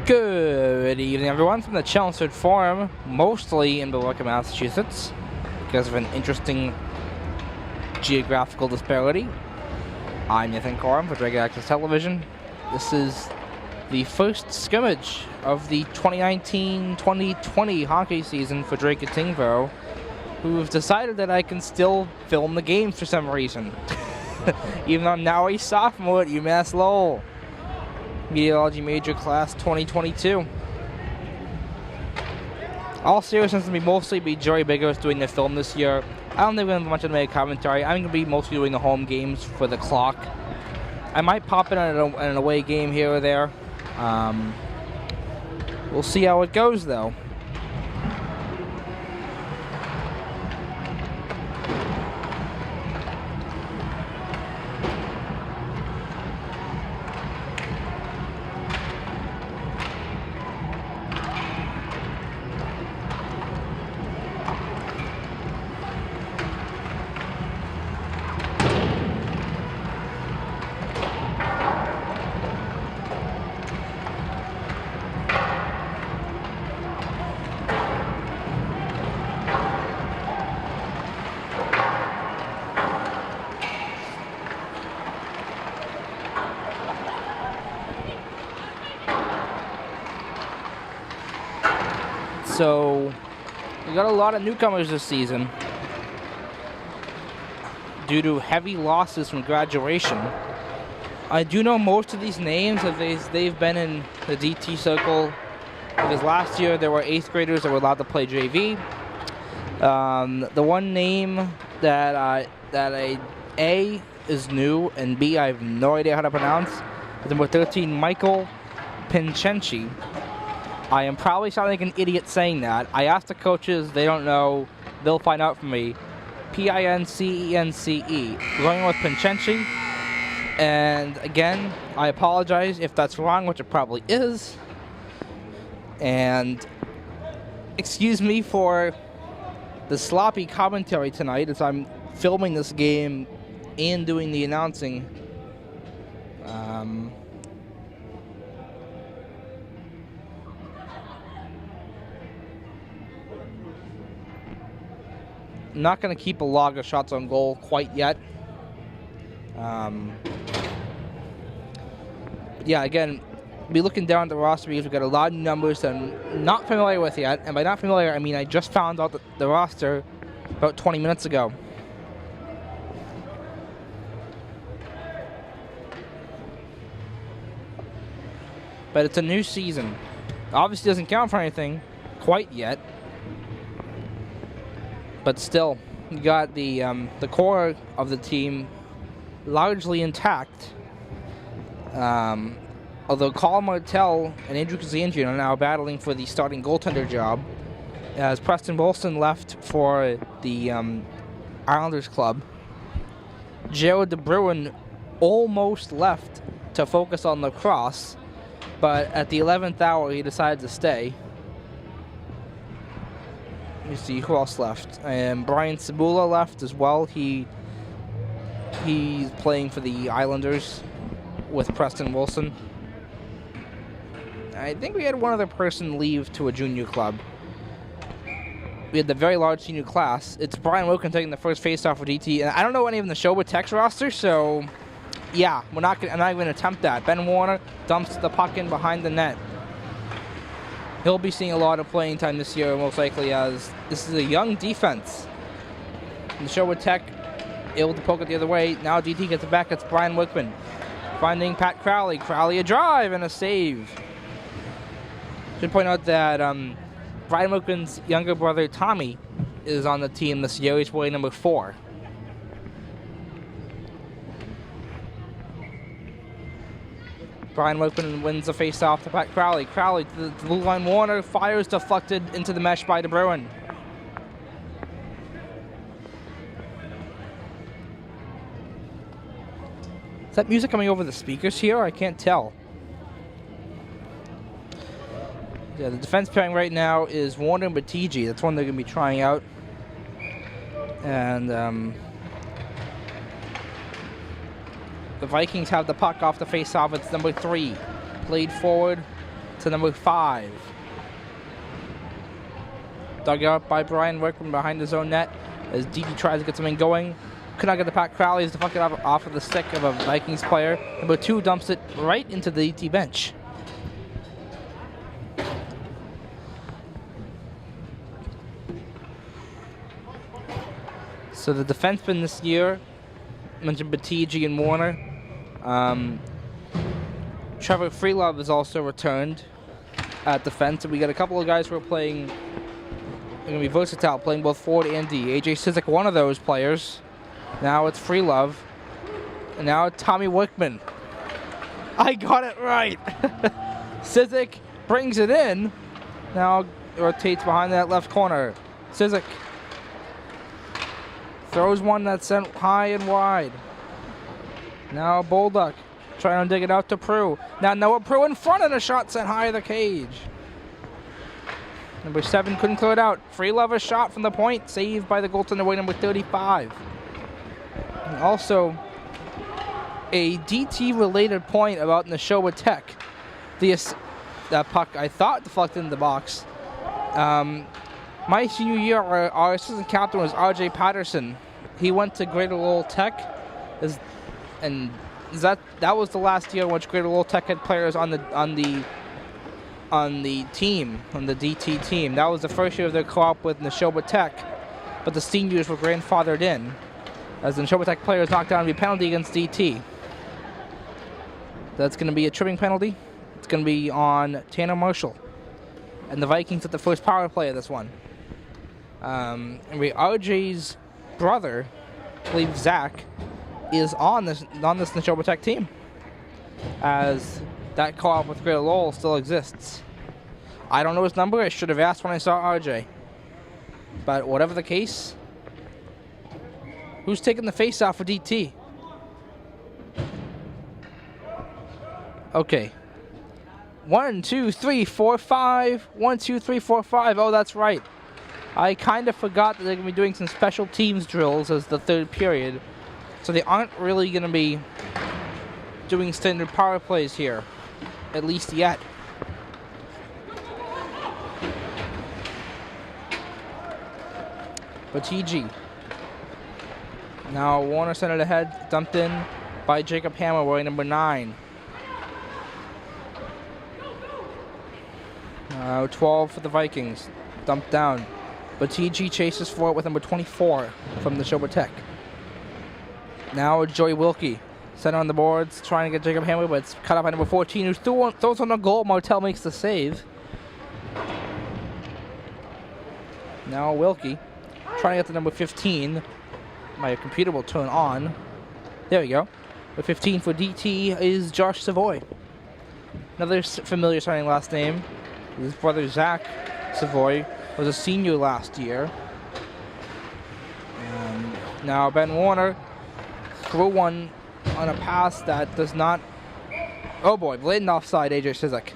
Good evening, everyone, from the Chelmsford Forum, mostly in Milwaukee, Massachusetts, because of an interesting geographical disparity. I'm Nathan Corum for Dragon Access Television. This is the first scrimmage of the 2019-2020 hockey season for Dracut-Tyngsboro, who've decided that I can still film the games for some reason, even though I'm now a sophomore at UMass Lowell. Meteorology major class 2022. All seriousness, will mostly be Jerry Biggers doing the film this year. I don't think we're going to have much of a commentary. I'm going to be mostly doing the home games for the clock. I might pop in an away game here or there. We'll see how it goes, though. So, we got a lot of newcomers this season due to heavy losses from graduation. I do know most of these names as they've been in the DT circle, because last year there were 8th graders that were allowed to play JV. The one name that A is new and B I have no idea how to pronounce is number 13, Michael Pinchenci. I am probably sounding like an idiot saying that. I asked the coaches, they don't know. They'll find out for me. Pincence. Going with Pinchenci. And again, I apologize if that's wrong, which it probably is. And excuse me for the sloppy commentary tonight as I'm filming this game and doing the announcing. I'm not going to keep a log of shots on goal quite yet. But yeah, again, be looking down at the roster because we've got a lot of numbers that I'm not familiar with yet. And by not familiar, I mean I just found out the roster about 20 minutes ago. But it's a new season. Obviously doesn't count for anything quite yet. But still, you got the core of the team largely intact. Although Colin Martell and Andrew Kazanjian are now battling for the starting goaltender job, as Preston Wilson left for the Islanders club. Jared DeBruin almost left to focus on lacrosse, but at the 11th hour he decided to stay. Let me see who else left. And Brian Cibula left as well. He's playing for the Islanders with Preston Wilson. I think we had one other person leave to a junior club. We had the very large senior class. It's Brian Wilkin taking the first faceoff for DT. And I don't know any of the Nashoba Tech's roster, so yeah, I'm not even going to attempt that. Ben Warner dumps the puck in behind the net. He'll be seeing a lot of playing time this year, most likely, as this is a young defense. Nashoba Tech able to poke it the other way. Now DT gets it back. It's Brian Wickman finding Pat Crowley. Crowley a drive and a save. Should point out that Brian Wickman's younger brother Tommy is on the team this year. He's playing number 4. Brian Wickman wins the face-off to Pat Crowley. Crowley to the blue line. Warner fires deflected into the mesh by DeBruin. Is that music coming over the speakers here? I can't tell. Yeah, the defense pairing right now is Warner and Batiji. That's one they're going to be trying out. And the Vikings have the puck off the face-off. It's number 3. Played forward to number 5. Dug out by Brian Workman behind his own net as DT tries to get something going. Could not get the Pat Crowley as deflected off of the stick of a Vikings player. Number 2 dumps it right into the DT bench. So the defensemen this year, mentioned Batiji and Warner. Trevor Freelove has also returned at defense. And we got a couple of guys who are playing, they're going to be versatile, playing both forward and D. AJ Sizik, one of those players. Now it's Freelove. And now Tommy Wickman. I got it right. Sizik brings it in. Now rotates behind that left corner. Sizik throws one that's sent high and wide. Now Bolduck trying to dig it out to Prue. Now Noah Prue in front and a shot sent high of the cage. Number 7 couldn't clear it out. Freelove a shot from the point, saved by the goaltender weight number 35. And also, a DT-related point about Nashoba Tech. That puck, I thought, deflected in the box. My senior year, our assistant captain was RJ Patterson. He went to Greater Lowell Tech, and that was the last year in which Greater Lowell Tech had players on the team, on the DT team. That was the first year of their co-op with Nashoba Tech, but the seniors were grandfathered in, as the Nashoba Tech players knocked down a penalty against DT. That's going to be a tripping penalty. It's going to be on Tanner Marshall. And the Vikings at the first power play of this one. And RJ's brother, I believe Zach, is on this Nashoba Tech team, as that co-op with Greater Lowell still exists. I don't know his number. I should have asked when I saw RJ. But whatever the case, who's taking the face-off for DT? Okay. 1, 2, 3, 4, 5. 1, 2, 3, 4, 5. Oh, that's right. I kind of forgot that they're going to be doing some special teams drills as the third period. So they aren't really going to be doing standard power plays here, at least yet. Batiji. Now Warner sent it ahead, dumped in by Jacob Hammer, wearing number 9. 12 for the Vikings, dumped down. Batiji chases for it with number 24 from the Nashoba Tech. Now Joey Wilkie, center on the boards, trying to get Jacob Hammer, but it's cut off by number 14, who throws on a goal. Martel makes the save. Now Wilkie, trying to get to number 15. My computer will turn on. There we go. The 15 for DT is Josh Savoy. Another familiar signing last name. His brother Zach Savoy was a senior last year. Now Ben Warner threw one on a pass that does not... Oh boy, blatant offside, AJ Sizik.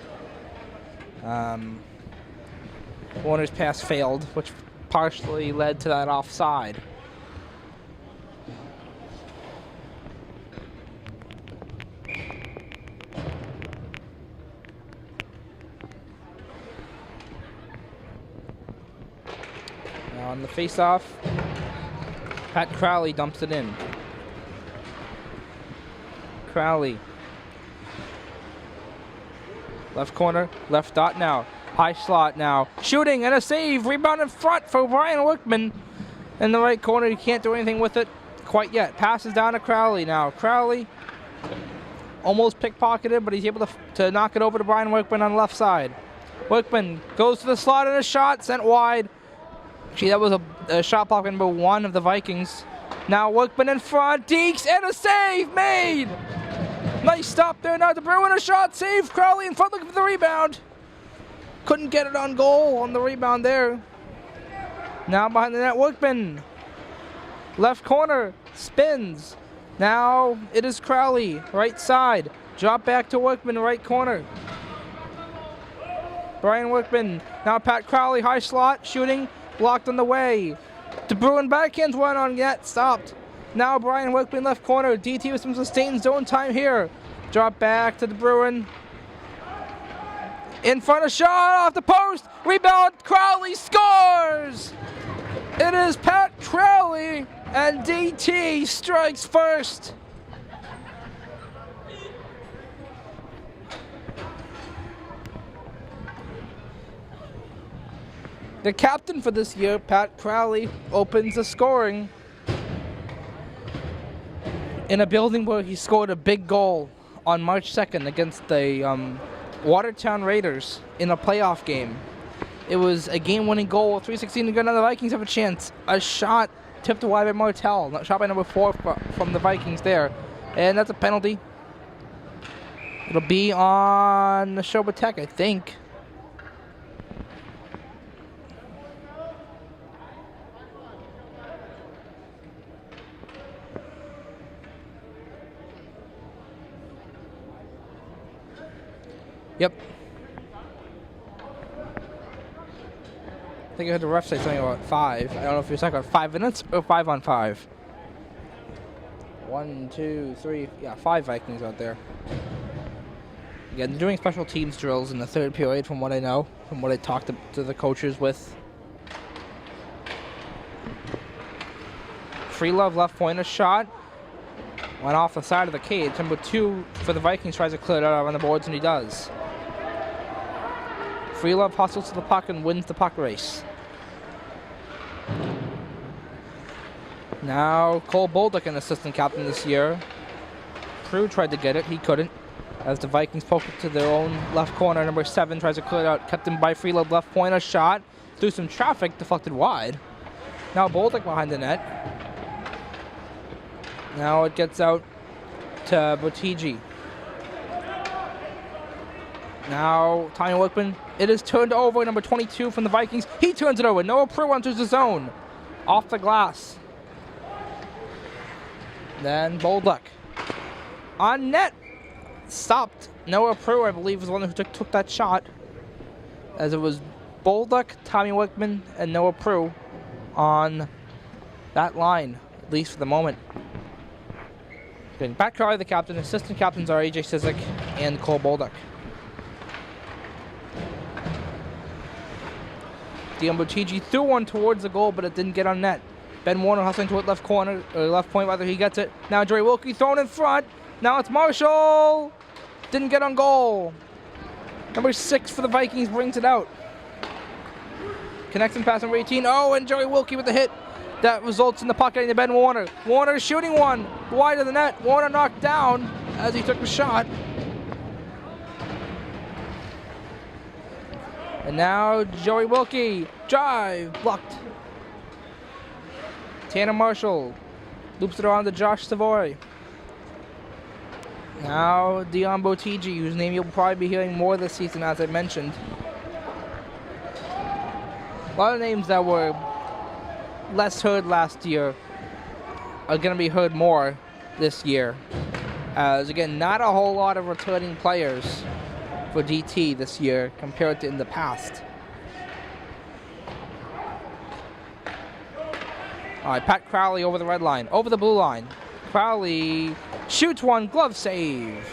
Warner's pass failed, which partially led to that offside. On the face-off, Pat Crowley dumps it in. Crowley. Left corner, left dot now. High slot now. Shooting and a save. Rebound in front for Brian Wickman. In the right corner, he can't do anything with it quite yet. Passes down to Crowley now. Crowley almost pickpocketed, but he's able to knock it over to Brian Wickman on the left side. Wickman goes to the slot and a shot sent wide. Gee, that was a shot block number 1 of the Vikings. Now Wickman in front, Deeks, and a save made! Nice stop there. Now DeBruin, a shot, save. Crowley in front looking for the rebound. Couldn't get it on goal on the rebound there. Now behind the net, Wickman. Left corner, spins. Now it is Crowley, right side. Drop back to Wickman, right corner. Brian Wickman, now Pat Crowley, high slot, shooting. Blocked on the way. DeBruin backhands one on net, stopped. Now Brian Wickman left corner. DT with some sustained zone time here. Drop back to DeBruin. In front of shot off the post. Rebound. Crowley scores. It is Pat Crowley, and DT strikes first. The captain for this year, Pat Crowley, opens the scoring in a building where he scored a big goal on March 2nd against the Watertown Raiders in a playoff game. It was a game-winning goal, 3:16 to go. Now the Vikings have a chance. A shot tipped wide by Martell. Shot by number 4 from the Vikings there. And that's a penalty. It'll be on Nashoba Tech, I think. Yep. I think I heard the ref say something about 5. I don't know if you're talking about 5 minutes or 5 on 5. 1, 2, 3. Yeah, 5 Vikings out there. Again, they're doing special teams drills in the third period from what I know, from what I talked to the coaches with. Free Love left pointer shot. Went off the side of the cage. Number 2 for the Vikings tries to clear it out on the boards, and he does. Free Love hustles to the puck and wins the puck race. Now Cole Bolduc, an assistant captain this year. Prue tried to get it, he couldn't. As the Vikings poke it to their own left corner, number 7 tries to clear it out, kept him by Free Love left pointer shot. Through some traffic, deflected wide. Now Bolduc behind the net. Now it gets out to Botigi. Now Tommy Wickman. It is turned over. Number 22 from the Vikings. He turns it over. Noah Prue enters the zone. Off the glass. Then Bolduc. On net. Stopped. Noah Prue, I believe, was the one who took that shot. As it was Bolduc, Tommy Wickman, and Noah Prue on that line, at least for the moment. Again, Pat Crowley, the captain. Assistant captains are AJ Sizik and Cole Bolduc. Dion Botigi threw one towards the goal, but it didn't get on net. Ben Warner hustling toward left corner, or left point, rather, he gets it. Now Joey Wilkie thrown in front. Now it's Marshall. Didn't get on goal. Number 6 for the Vikings brings it out. Connects and pass number 18. Oh, and Joey Wilkie with the hit. That results in the puck getting to Ben Warner. Warner shooting one wide of the net. Warner knocked down as he took the shot. And now Joey Wilkie, drive, blocked. Tanner Marshall loops it around to Josh Savoy. Now Dion Botigi, whose name you'll probably be hearing more this season, as I mentioned. A lot of names that were less heard last year are going to be heard more this year. As again, not a whole lot of returning players for DT this year compared to in the past. All right, Pat Crowley over the red line, over the blue line. Crowley shoots one, glove save.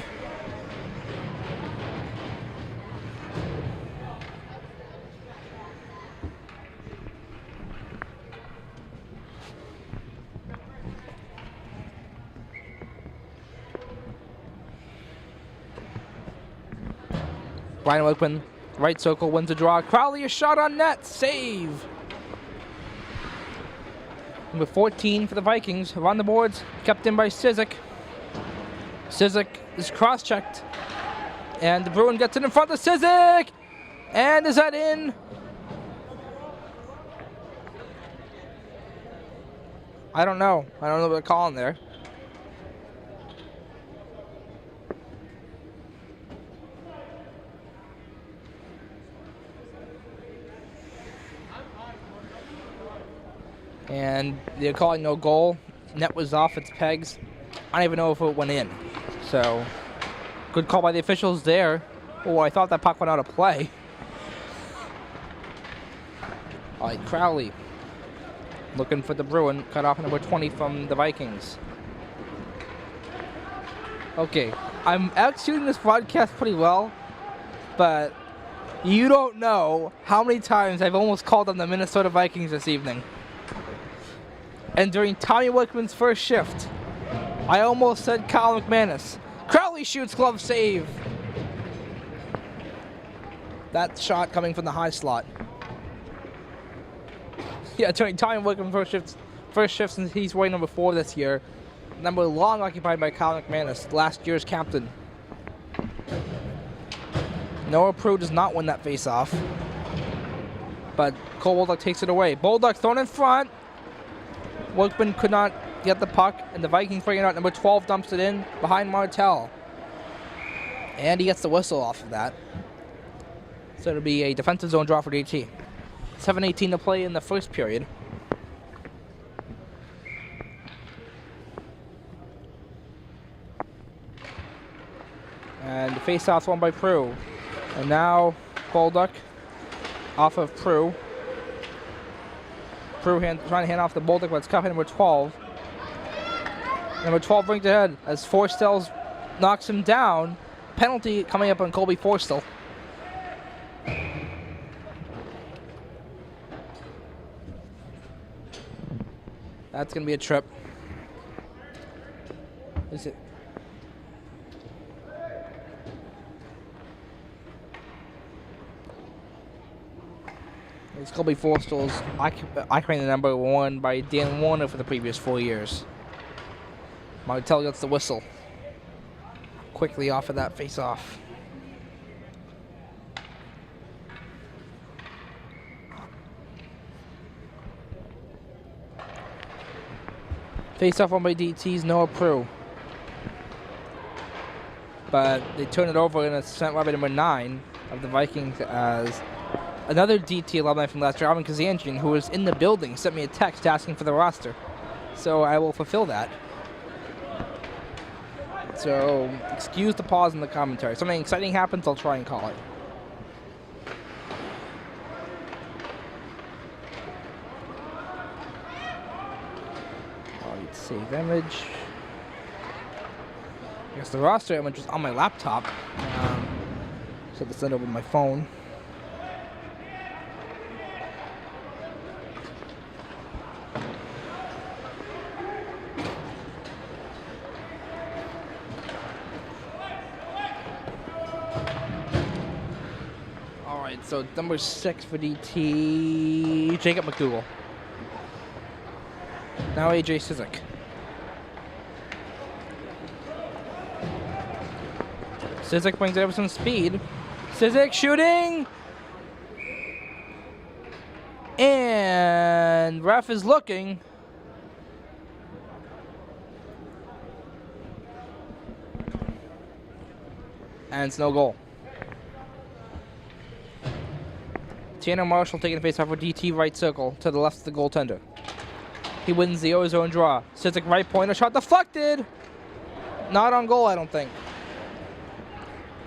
Brian Wickman, right circle, wins the draw. Crowley, a shot on net, save. Number 14 for the Vikings, on the boards, kept in by Sizik. Sizik is cross-checked, and the Bruin gets it in front of Sizik, and is that in? I don't know what they're calling there. And they're calling no goal. Net was off its pegs. I don't even know if it went in. So, good call by the officials there. Oh, I thought that puck went out of play. All right, Crowley looking for the Bruin. Cut off number 20 from the Vikings. Okay, I'm executing this broadcast pretty well, but You don't know how many times I've almost called on the Minnesota Vikings this evening. And during Tommy Wickman's first shift, I almost said Kyle McManus. Crowley shoots, glove save. That shot coming from the high slot. Yeah, during Tommy Wickman's first shift since he's wearing number 4 this year. Number long occupied by Kyle McManus, last year's captain. Noah Prue does not win that face-off. But Cole Bulldog takes it away. Bulldog thrown in front. Wickman could not get the puck, and the Vikings bring it out. Number 12 dumps it in behind Martell. And he gets the whistle off of that. So it'll be a defensive zone draw for DT. 7:18 to play in the first period. And the face-off won by Prue. And now Bolduc off of Prue. Prue trying to hand off the Bolduc, but it's cut by number 12. Number 12 brings it ahead as Forstell knocks him down. Penalty coming up on Colby Forstell. That's going to be a trip. Is it? It's Colby Forstall's occupying the number 1 by Dan Warner for the previous 4 years. Martell gets the whistle. Quickly off of that face-off. Face-off won by DT's Noah Prue. But they turn it over and it's sent by number 9 of the Vikings as another DT alumni from last year, Alvin Kazanjian, who was in the building, sent me a text asking for the roster. So I will fulfill that. So excuse the pause in the commentary. Something exciting happens, I'll try and call it. Alright, save image. I guess the roster image was on my laptop. So to send over my phone. So number 6 for DT, Jacob McDougal. Now AJ Sizik. Sizik brings it up with some speed. Sizik shooting! And ref is looking. And it's no goal. Tanner Marshall taking the face off for DT right circle to the left of the goaltender. He wins the ozone draw. Sizik right pointer shot deflected. Not on goal, I don't think.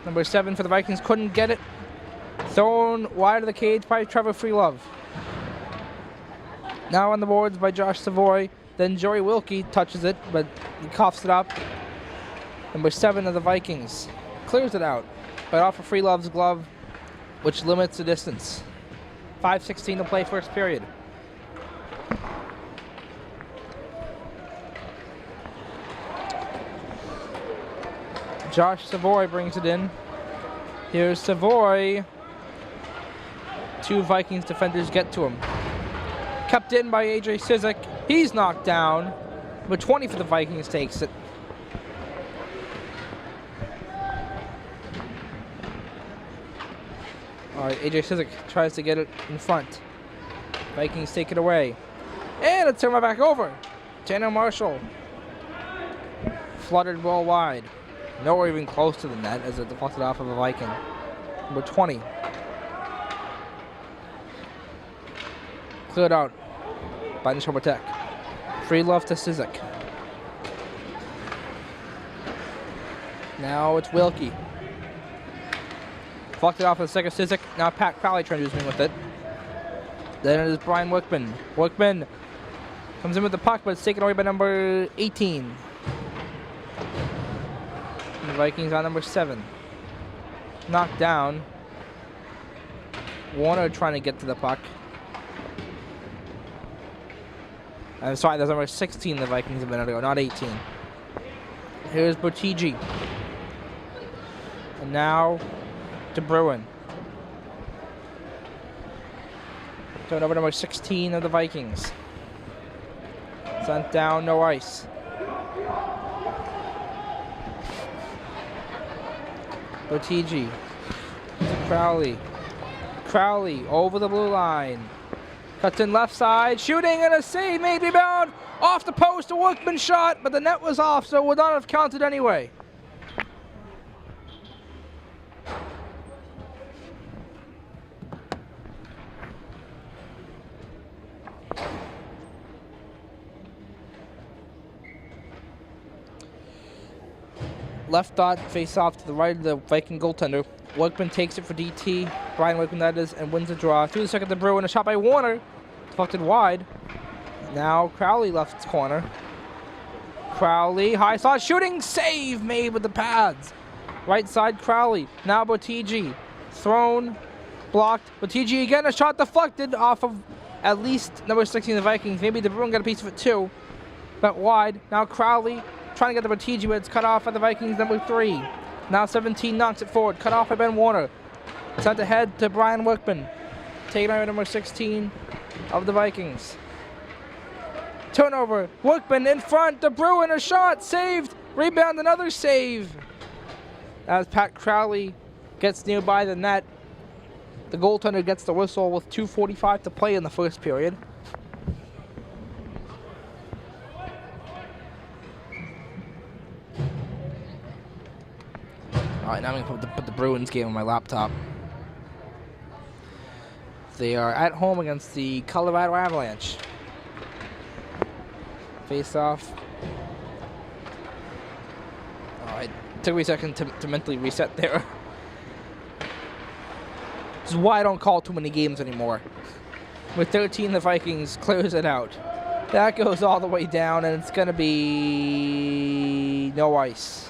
Number 7 for the Vikings couldn't get it. Thrown wide of the cage by Trevor Freelove. Now on the boards by Josh Savoy. Then Joey Wilkie touches it, but he coughs it up. Number 7 of the Vikings clears it out, but off of Freelove's glove, which limits the distance. 5:16 to play first period. Josh Savoy brings it in. Here's Savoy. 2 Vikings defenders get to him. Kept in by AJ Sizik. He's knocked down. But 20 for the Vikings takes it. Alright, AJ Sizik tries to get it in front. Vikings take it away. And it's turned back over. Tanner Marshall. Fluttered ball wide. Nowhere even close to the net as it deflected off of a Viking. Number 20. Cleared out by Nashoba Tech. Free love to Sizik. Now it's Wilkie. Fucked it off with the second Sizik. Now Pat Crowley trying to do something with it. Then it is Brian Wickman. Wickman comes in with the puck, but it's taken away by number 18. And the Vikings on number 7. Knocked down. Warner trying to get to the puck. I'm sorry, there's number 16 the Vikings a minute ago, not 18. Here's Botigi. And now to Bruin. Turn over number 16 of the Vikings. Sent down, no ice. Botigi. Crowley. Crowley over the blue line. Cuts in left side, shooting and a save, made rebound off the post, a Workman shot, but the net was off, so it would not have counted anyway. Left dot, face off to the right of the Viking goaltender. Workman takes it for DT. Brian Workman, that is, and wins the draw. Through the second to Bruin, a shot by Warner. Deflected wide. Now Crowley left corner. Crowley, high slot, shooting, save made with the pads. Right side, Crowley. Now Botigi. Thrown, blocked. Botigi again, a shot deflected off of at least number 16 of the Vikings. Maybe the Bruin got a piece of it too. But wide. Now Crowley trying to get the Botigi, but it's cut off by the Vikings, number 3. Now 17 knocks it forward, cut off by Ben Warner. Sent ahead to Brian Workman. Taken over number 16 of the Vikings. Turnover, Workman in front, De Bruin, a shot, saved, rebound, another save. As Pat Crowley gets nearby the net, the goaltender gets the whistle with 2:45 to play in the first period. All right, now I'm going to put the Bruins game on my laptop. They are at home against the Colorado Avalanche. Face off. Oh, it took me a second to mentally reset there. This is why I don't call too many games anymore. With 13, the Vikings clears it out. That goes all the way down, and it's going to be no ice.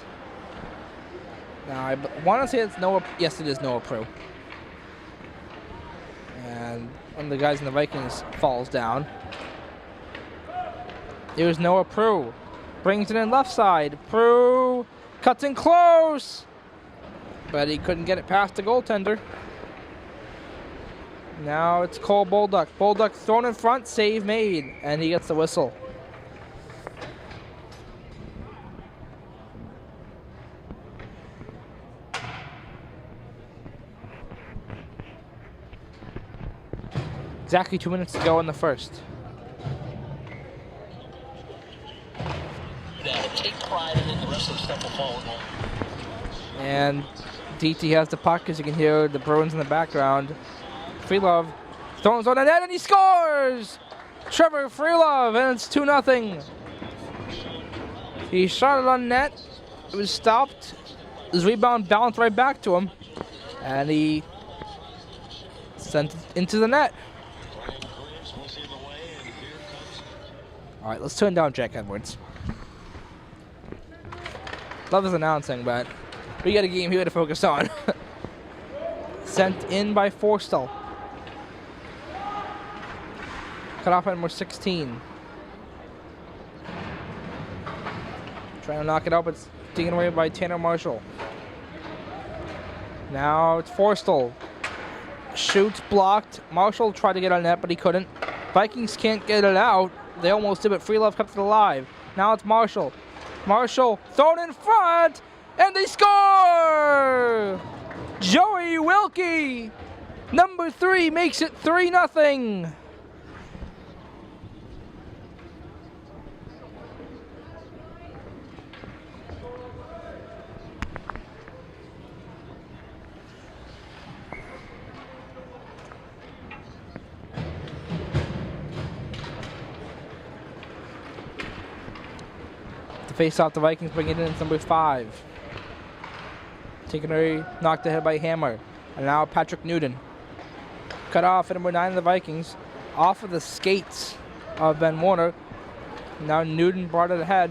Now, I want to say it's Noah. Yes, it is Noah Pro. And one of the guys in the Vikings falls down. Here's Noah Prue. Brings it in left side. Prue cuts in close. But he couldn't get it past the goaltender. Now it's Cole Bolduc. Bolduc thrown in front, save made, and he gets the whistle. Exactly 2 minutes to go in the first. Take pride in it, the rest of the stuff will follow. And DT has the puck, as you can hear the Bruins in the background. Freelove throws on the net and he scores! Trevor Freelove, and it's 2-0. He shot it on net. It was stopped. His rebound bounced right back to him. And he sent it into the net. All right, let's turn down Jack Edwards. Love his announcing, but we got a game here to focus on. Sent in by Forstall. Cut off by number 16. Trying to knock it out, but it's taken away by Tanner Marshall. Now it's Forstall. Shoots, blocked. Marshall tried to get on net, but he couldn't. Vikings can't get it out. They almost did, but Freelove kept it alive. Now it's Marshall. Marshall thrown in front, and they score! Joey Wilkie, number 3, makes it 3-0. Face off the Vikings, bring it in, it's number 5. Taken away, knocked ahead by Hammer. And now Patrick Newton. Cut off at number 9 of the Vikings. Off of the skates of Ben Warner. Now Newton brought it ahead.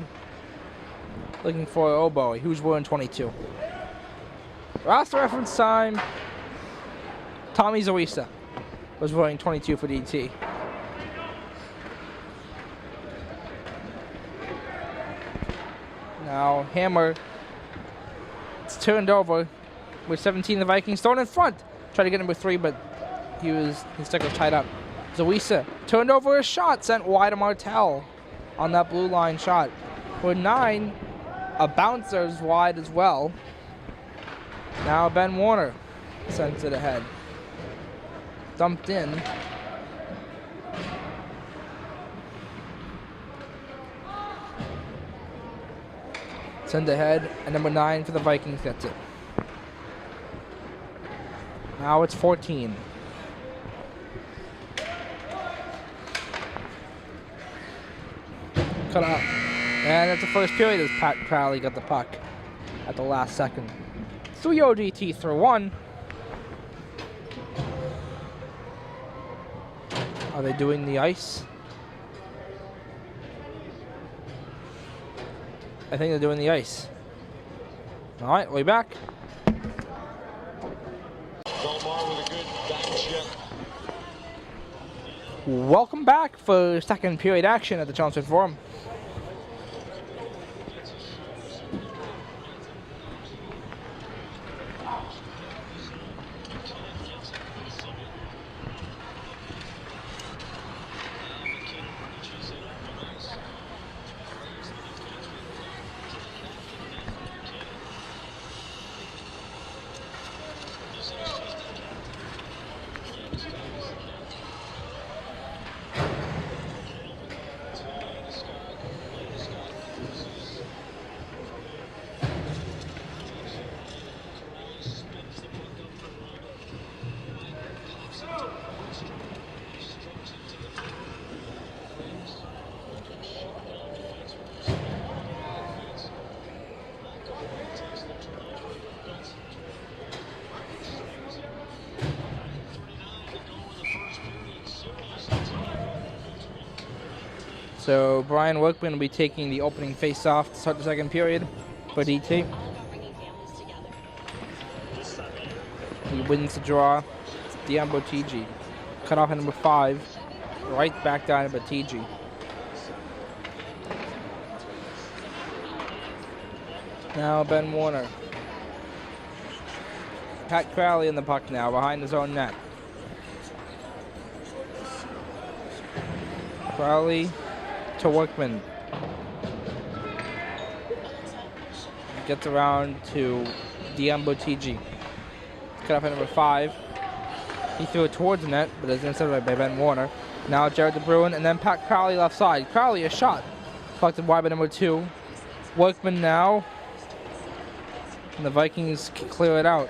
Looking for Oboe, who's wearing 22. Roster reference time. Tommy Zawisa. was voting 22 for DT. Now Hammer. It's turned over with 17. The Vikings thrown in front. Tried to get number 3, but his stick was tied up. Zawisa turned over a shot, sent wide to Martell on that blue line shot. With 9, a bouncer is wide as well. Now Ben Warner sends it ahead. Dumped in. Send ahead, and number 9 for the Vikings gets it. Now it's 14. Cut out. And that's the first period as Pat Crowley got the puck at the last second. 3-0 DT through 1. Are they doing the ice? I think they're doing the ice. All right, we'll be back. Welcome back for second period action at the Chelmsford Forum. So Brian Workman will be taking the opening face-off to start the second period for DT. He wins the draw. It's Diambo TG. Cut off at number 5. Right back down to TG. Now Ben Warner. Pat Crowley in the puck now behind his own net. Crowley to Workman. Gets around to Diambo TG. Cut off at number 5. He threw it towards the net, but it's intercepted by Ben Warner. Now Jared DeBruin, and then Pat Crowley left side. Crowley a shot. Collected wide by number 2. Workman now. And the Vikings clear it out.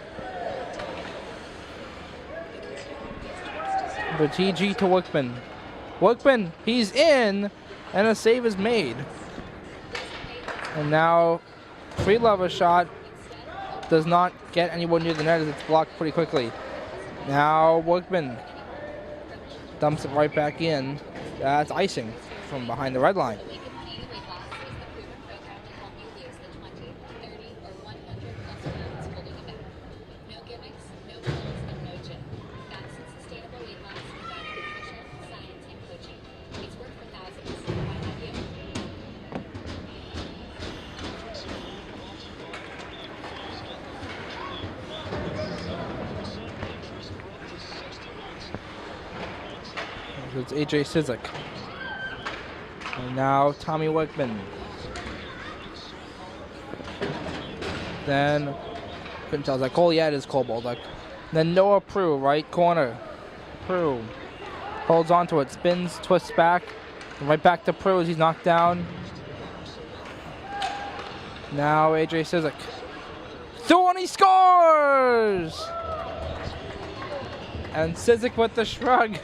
Number TG to Workman. Workman, he's in, and a save is made. And now Free Lover shot does not get anyone near the net as it's blocked pretty quickly. Now Workman dumps it right back in. That's icing from behind the red line. It's AJ Sizik. And now Tommy Workman. Then, couldn't tell, like Cole, yeah, it is Cole Bolduc. Then Noah Prue, right corner. Prue holds on to it, spins, twists back, and right back to Prue as he's knocked down. Now AJ Sizik. Through and he scores! And Sizik with the shrug.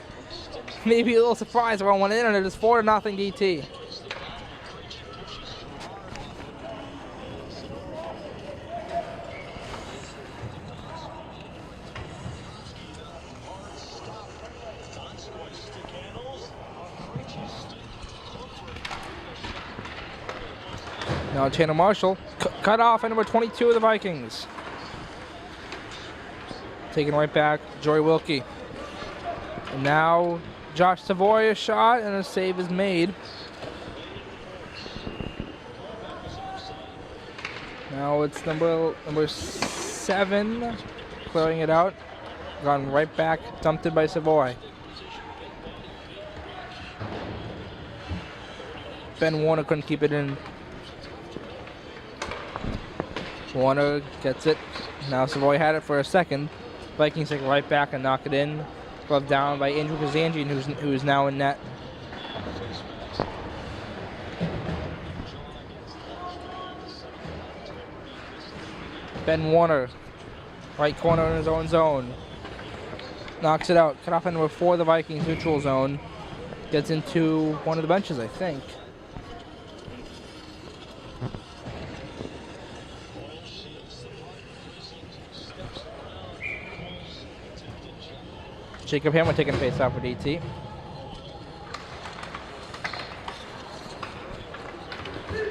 Maybe a little surprised around one in, and it is 4-0 DT. Now Tanner Marshall cut off at number 22 of the Vikings. Taken right back, Joey Wilkie. And now Josh Savoy a shot, and a save is made. Now it's number 7, clearing it out. Gone right back, dumped it by Savoy. Ben Warner couldn't keep it in. Warner gets it. Now Savoy had it for a second. Vikings take it right back and knock it in. Glove down by Andrew Kazanjian, who's now in net. Ben Warner, right corner in his own zone. Knocks it out. Cut off in number 4 of the Vikings neutral zone. Gets into one of the benches, I think. Jacob Hamlin taking a face off for DT.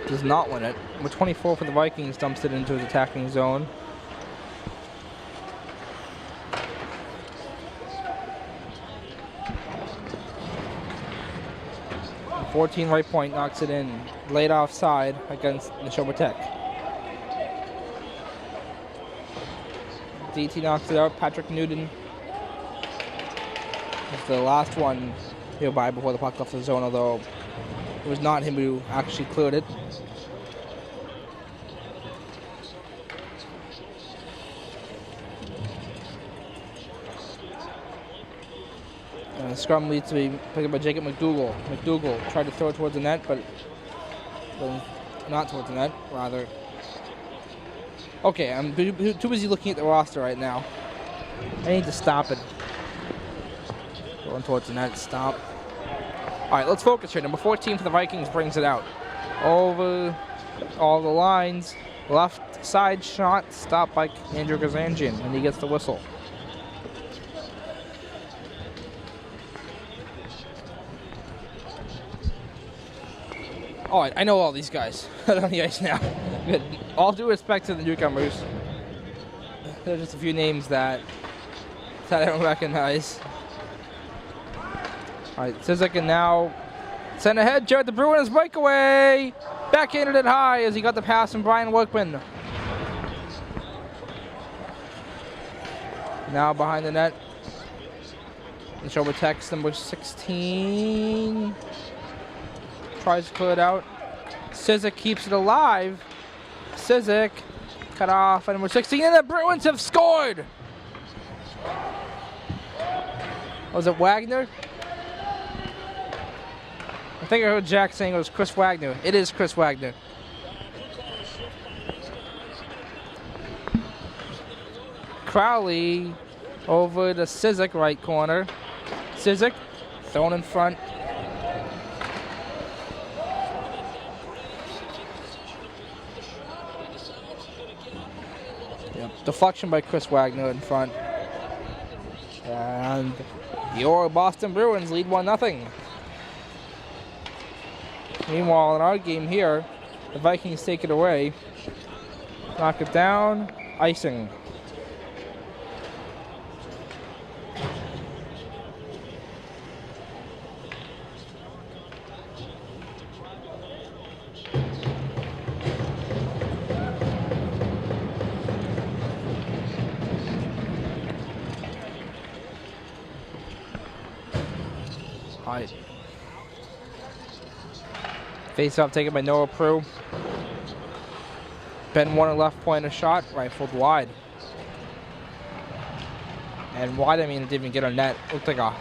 Does not win it. Number 24 for the Vikings dumps it into his attacking zone. And 14 right point knocks it in. Laid offside against Nashoba Tech. DT knocks it out. Patrick Newton. It's the last one he'll buy before the puck left the zone, although it was not him who actually cleared it. And the scrum leads to be picked up by Jacob McDougall. McDougall tried to throw it towards the net, but not towards the net, rather. Okay, I'm too busy looking at the roster right now. I need to stop it. Going towards the net, stop. All right, let's focus here. Number 14 for the Vikings brings it out. Over all the lines. Left side shot, stopped by Andrew Kazanjian, and he gets the whistle. All right, I know all these guys on the ice now. Good. All due respect to the newcomers. There's just a few names that I don't recognize. All right, Cizik can now send ahead. Jared the Bruins breakaway. Backhanded it high as he got the pass from Brian Workman. Now behind the net. Nashoba Tech's number 16. Tries to clear it out. Cizik keeps it alive. Cizik cut off at number 16, and the Bruins have scored! Was it Wagner? I think I heard Jack saying it was Chris Wagner. It is Chris Wagner. Crowley over to Cizik, right corner. Cizik thrown in front. Deflection by Chris Wagner in front. And your Boston Bruins lead 1-0. Meanwhile, in our game here, the Vikings take it away. Knock it down. Icing. Face-off taken by Noah Prue. Ben Warner left point a shot, rifled wide. And wide, I mean, it didn't even get a net. Looked like a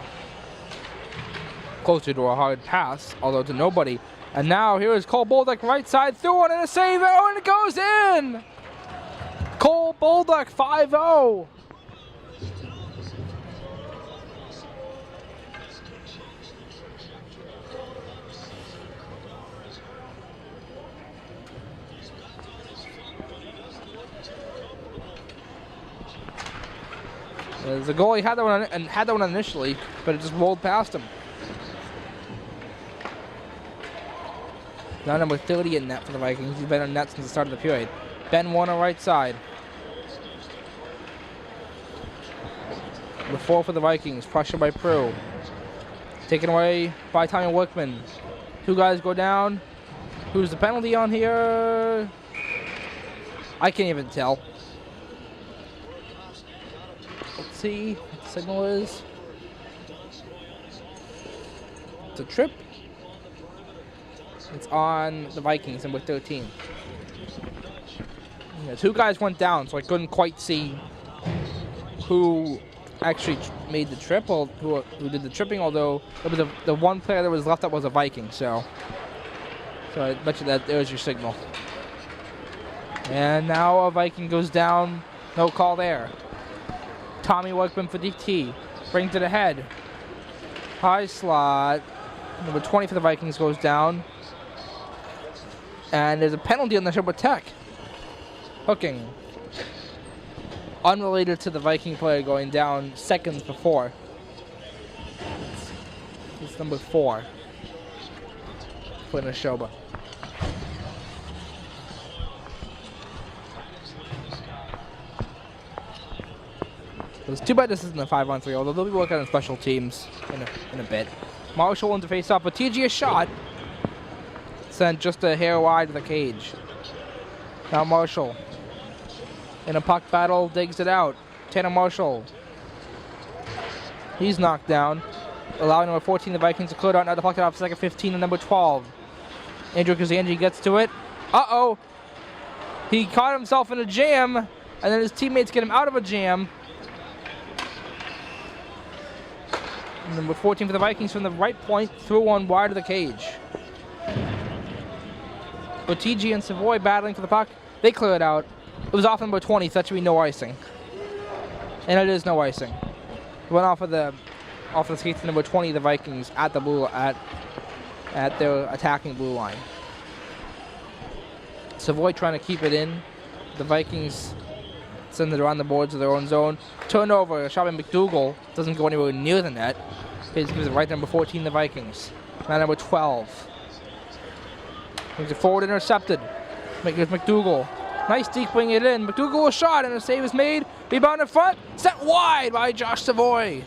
closer to a hard pass, although to nobody. And now here is Cole Bolduc, right side, through one and a save, oh, and it goes in! Cole Bolduc, 5-0. The goalie had that one initially, but it just rolled past him. Now number 30 in net for the Vikings. He's been in net since the start of the period. Ben Warner right side. Number 4 for the Vikings. Pressure by Prue. Taken away by Tommy Workman. 2 guys go down. Who's the penalty on here? I can't even tell. Let's see what the signal is. It's a trip. It's on the Vikings, number 13. Yeah, 2 guys went down, so I couldn't quite see who actually made the trip, or who did the tripping, although it was the one player that was left up was a Viking, so I bet you that there's your signal. And now a Viking goes down, no call there. Tommy Workman for DT, brings it ahead. High slot, number 20 for the Vikings goes down. And there's a penalty on the Nashoba Tech. Hooking. Unrelated to the Viking player going down seconds before. It's number 4 for Nashoba. It's too bad this isn't a 5-on-3, although they'll be working on special teams in a bit. Marshall wants to face off, but TG a shot. Sent just a hair wide of the cage. Now Marshall, in a puck battle, digs it out. Tanner Marshall. He's knocked down, allowing number 14, the Vikings, to clear it out. Now to puck it off second 15 and number 12. Andrew Kazanji gets to it. Uh-oh. He caught himself in a jam, and then his teammates get him out of a jam. And number 14 for the Vikings from the right point, threw one wide of the cage. But TG and Savoy battling for the puck. They clear it out. It was off number 20, so that should be no icing. And it is no icing. It went off of the skates of number 20, the Vikings, at the blue at their attacking blue line. Savoy trying to keep it in. The Vikings send it around the boards of their own zone. Turnover, a shot by McDougal. Doesn't go anywhere near the net. He gives it right to number 14, the Vikings. Now number 12. Brings it forward, intercepted. Here's McDougal. Nice deep wing it in. McDougal a shot, and a save is made. Rebound in front. Set wide by Josh Savoy.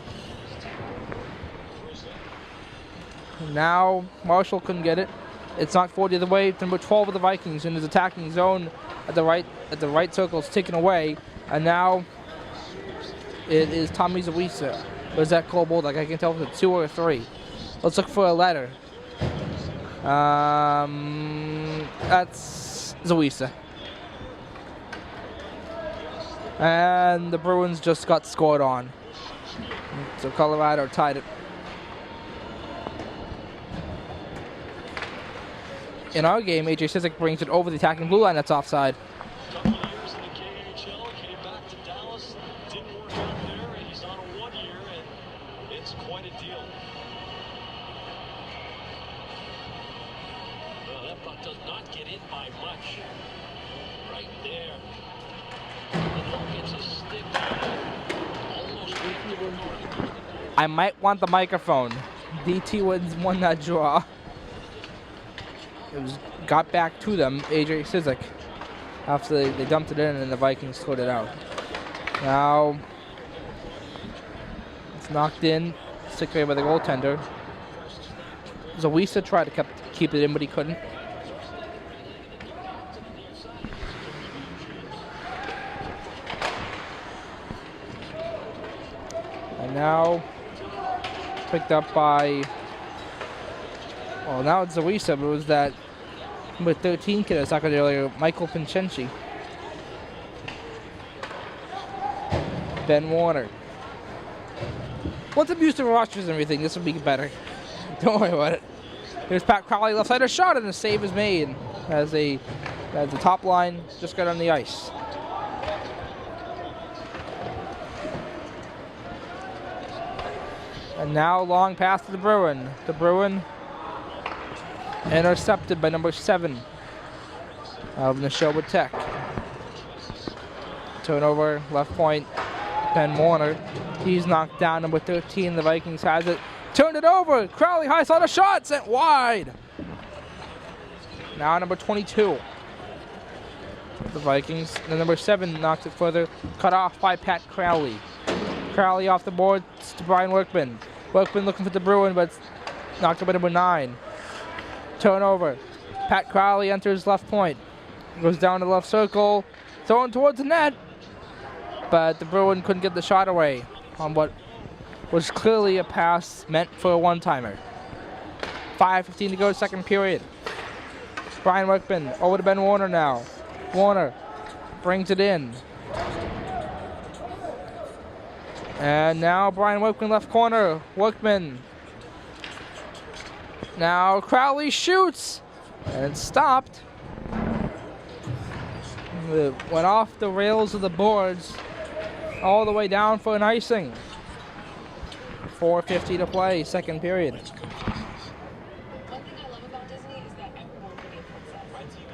Now Marshall couldn't get it. It's knocked forward the other way. Number 12 of the Vikings in his attacking zone at the right circle. It's taken away, and now it is Tommy Zawisa. Or is that Cole Bulldog? I can tell if it's a 2 or a 3. Let's look for a letter. That's Zawisa. And the Bruins just got scored on. So Colorado tied it. In our game, AJ Sizik brings it over the attacking blue line. That's offside. I might want the microphone. DT wins 1 that draw. It got back to them, AJ Sizik, after they dumped it in and the Vikings scored it out. Now it's knocked in, stick away by the goaltender. Zawisa tried to keep it in, but he couldn't. And now picked up by, well, now it's Zawisa, but it was that number 13 kid I was talking about earlier, Michael Pinchenci. Ben Warner. Once I'm used to rosters and everything, this will be better. Don't worry about it. Here's Pat Crowley, left side, a shot, and a save is made as the top line just got on the ice. And now long pass to the Bruin. The Bruin intercepted by number 7 of Nashoba Tech. Turnover, left point, Ben Warner. He's knocked down, number 13. The Vikings has it. Turned it over. Crowley high slot, a shot, sent wide. Now number 22. The Vikings. The number 7 knocks it further. Cut off by Pat Crowley. Crowley off the board to Brian Workman. Workman looking for the Bruin, but knocked up by number 9. Turnover. Pat Crowley enters left point. Goes down to the left circle. Thrown towards the net. But the Bruin couldn't get the shot away on what was clearly a pass meant for a one-timer. 5:15 to go, second period. Brian Workman over to Ben Warner now. Warner brings it in. And now Brian Workman left corner. Workman. Now Crowley shoots. And it's stopped. It went off the rails of the boards all the way down for an icing. 4:50 to play, second period. One thing I love about Disney is that everyone can be a princess.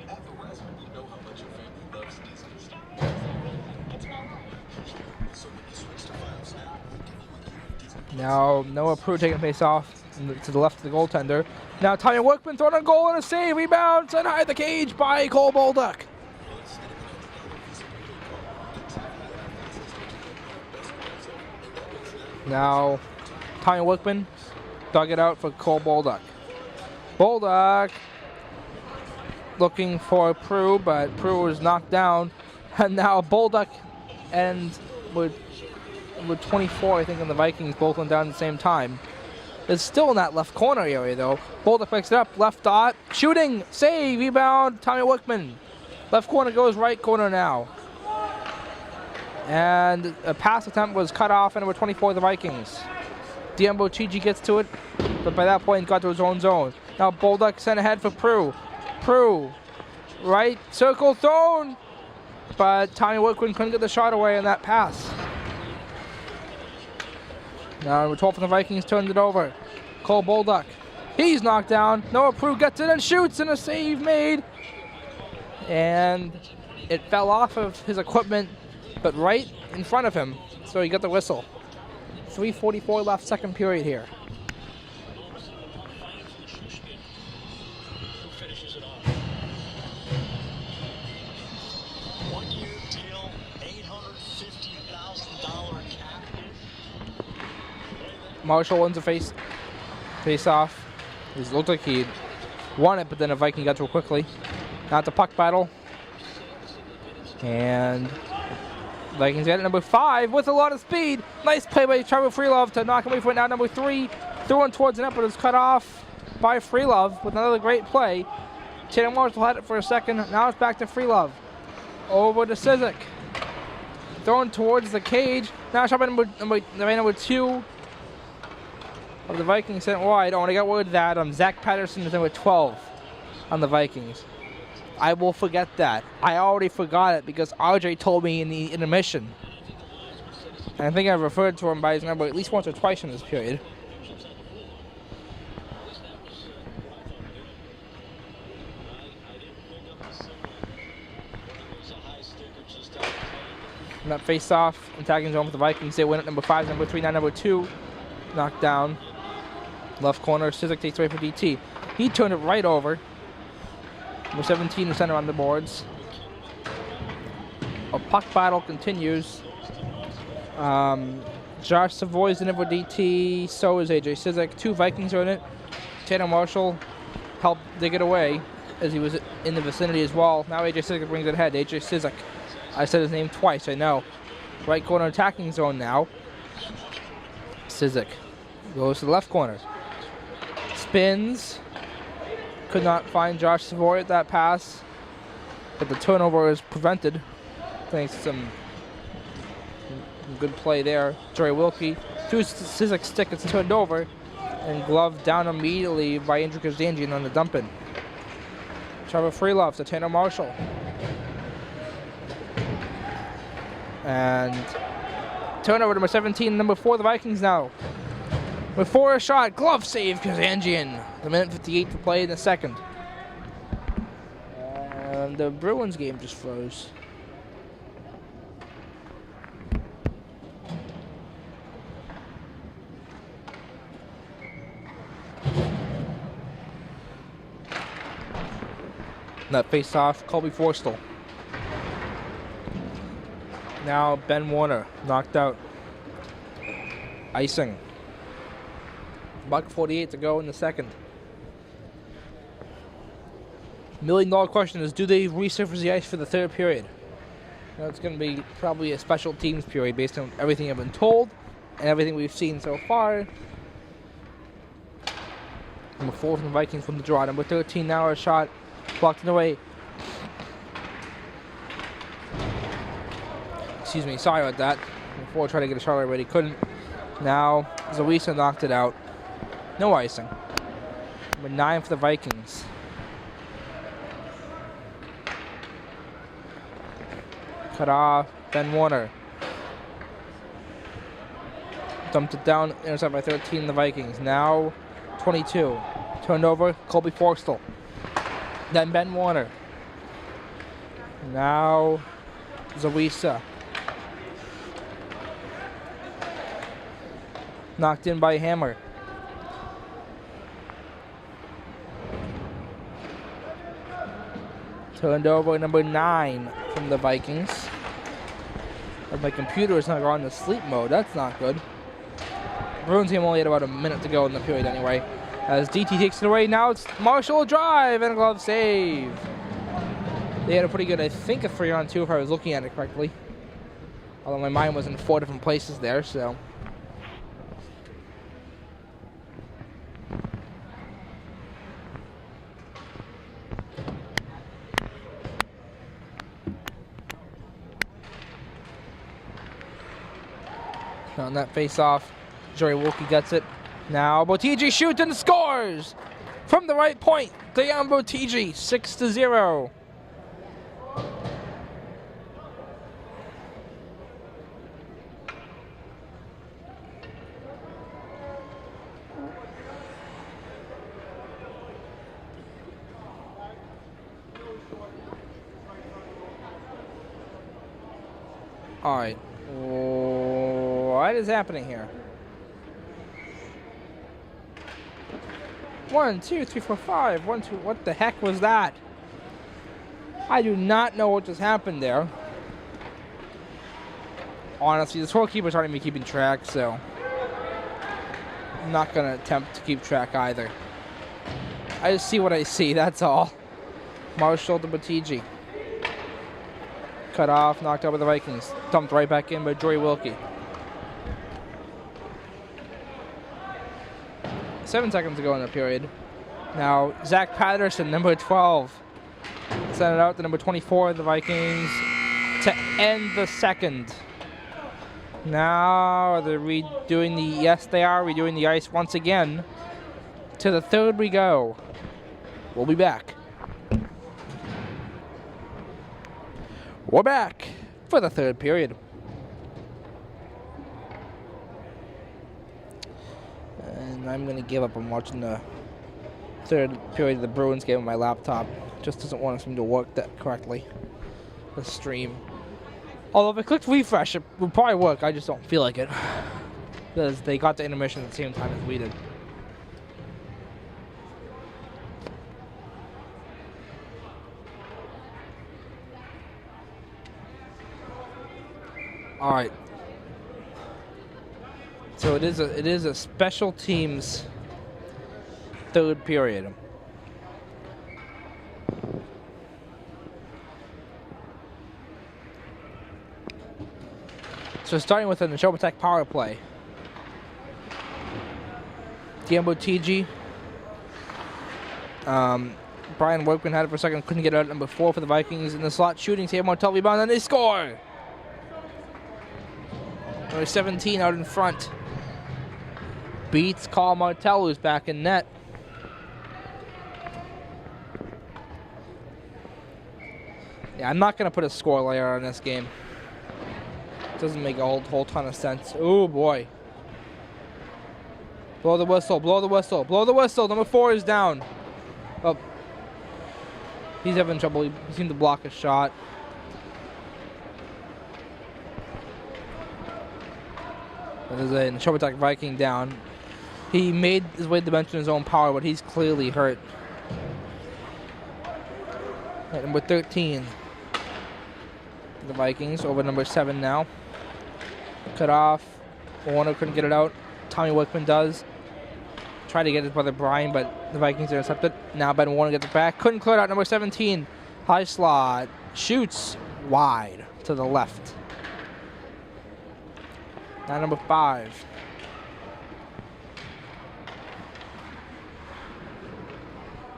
At the restaurant, you know how much your family loves Disney. It's my life. So when you switch to Files now, you can look Disney. Now Noah Prue taking face off to the left of the goaltender. Now Tommy Workman throwing a goal and a save. Rebound sent high the cage by Cole Bolduc. Now Tommy Workman dug it out for Cole Bolduc. Bolduc looking for Prue, but Prue was knocked down. And now Bolduc and with 24, I think, on the Vikings, both went down at the same time. It's still in that left corner area, though. Bolduc picks it up, left dot, shooting, save, rebound, Tommy Workman. Left corner goes right corner now. And a pass attempt was cut off, and number 24 of the Vikings. Diembo Chigi gets to it, but by that point, got to his own zone. Now Bolduc sent ahead for Prue. Prue, right circle thrown, but Tommy Workman couldn't get the shot away on that pass. Now number 12 from the Vikings turned it over. Cole Bolduc. He's knocked down. Noah Prue gets it and shoots, and a save made. And it fell off of his equipment, but right in front of him. So he got the whistle. 3:44 left, second period here. Marshall wins a face off. It looked like he won it, but then a Viking got to it quickly. Now the puck battle. And Vikings get it. Number 5 with a lot of speed. Nice play by Trevor Freelove to knock away from it. Now number 3 throwing towards the net, but it's cut off by Freelove with another great play. Tatum Marshall had it for a second. Now it's back to Freelove. Over to Cizik. Thrown towards the cage. Now shot by number 2. Of the Vikings sent wide. Oh, and I got word that Zach Patterson is number 12 on the Vikings. I will forget that. I already forgot it because RJ told me in the intermission. And I think I've referred to him by his number at least once or twice in this period. And that face off, attacking zone with the Vikings. They win at number 5, number 3, now number 2. Knocked down. Left corner, Cizik takes away for DT. He turned it right over. Number 17 in center on the boards. A puck battle continues. Josh Savoy's in it for DT. So is AJ Cizik. 2 Vikings are in it. Tatum Marshall helped dig it away as he was in the vicinity as well. Now AJ Cizik brings it ahead. AJ Cizik. I said his name twice, I know. Right corner attacking zone now. Cizik goes to the left corner. Spins. Could not find Josh Savoy at that pass, but the turnover is prevented thanks to some good play there. Joey Wilkie to Cizik's stick, it's turned over and gloved down immediately by Andrew Kazanjian on the dump-in. Trevor Freelove to Tanner Marshall. And turnover number 17, number 4 the Vikings now. Before a shot, glove save, Kazanjian. The minute 58 to play in the second. And the Bruins game just froze. That face off, Colby Forstel. Now Ben Warner knocked out. Icing. $1.48 to go in the second. $1 million question is, do they resurface the ice for the third period? Now it's going to be probably a special teams period based on everything I've been told and everything we've seen so far. Number 4 from the Vikings from the draw. Number 13 now a shot blocked in the way. Excuse me, sorry about that. Number 4 tried to get a shot already, couldn't. Now Zawisa knocked it out. No icing. Number 9 for the Vikings. Cut off, Ben Warner. Dumped it down, intercepted by 13, the Vikings. Now 22. Turned over, Colby Forstall. Then Ben Warner. Now Zawisa. Knocked in by Hammer. Turned over, number 9 from the Vikings. But my computer is not going to sleep mode. That's not good. Bruins game only had about a minute to go in the period anyway. As DT takes it away, now it's Marshall drive and a glove save. They had a pretty good, I think, a 3-on-2 if I was looking at it correctly. Although my mind was in 4 different places there, so. On that face-off, Joey Wilkie gets it. Now Botigi shoots and scores from the right point. Dejan Botigi, 6-0. All right. What is happening here? 1, 2, 3, 4, 5. 1, 2. What the heck was that? I do not know what just happened there. Honestly, the scorekeepers aren't even keeping track, so I'm not gonna attempt to keep track either. I just see what I see. That's all. Marshall to Botigi. Cut off, knocked out by the Vikings. Dumped right back in by Joey Wilkie. 7 seconds to go in the period. Now, Zach Patterson, number 12. Sent it out to number 24 of the Vikings to end the second. Now, are they redoing the... Yes, they are redoing the ice once again. To the third we go. We'll be back. We're back for the third period. And I'm going to give up on watching the third period of the Bruins game on my laptop. It just doesn't want to seem to work that correctly. The stream. Although if I clicked refresh, it would probably work. I just don't feel like it. Because they got the intermission at the same time as we did. All right. So it is a special teams third period. So starting with the Nashoba Tech power play. Diambo TG. Brian Workman had it for a second, couldn't get it out. Number 4 for the Vikings in the slot shooting. Sam Martel rebound, and they score! Number 17 out in front. Beats Carl Martel, who's back in net. Yeah, I'm not going to put a score layer on this game. Doesn't make a whole ton of sense. Oh, boy. Blow the whistle, blow the whistle, blow the whistle. Number 4 is down. Oh. He's having trouble. He seemed to block a shot. There's a Nashoba Tech Viking down. He made his way to the bench in his own power, but he's clearly hurt. Right, number 13. The Vikings over number 7 now. Cut off. Warner couldn't get it out. Tommy Wickman does. Tried to get his brother Brian, but the Vikings intercepted. Now Ben Warner gets it back. Couldn't clear it out. Number 17. High slot. Shoots wide to the left. Now number 5.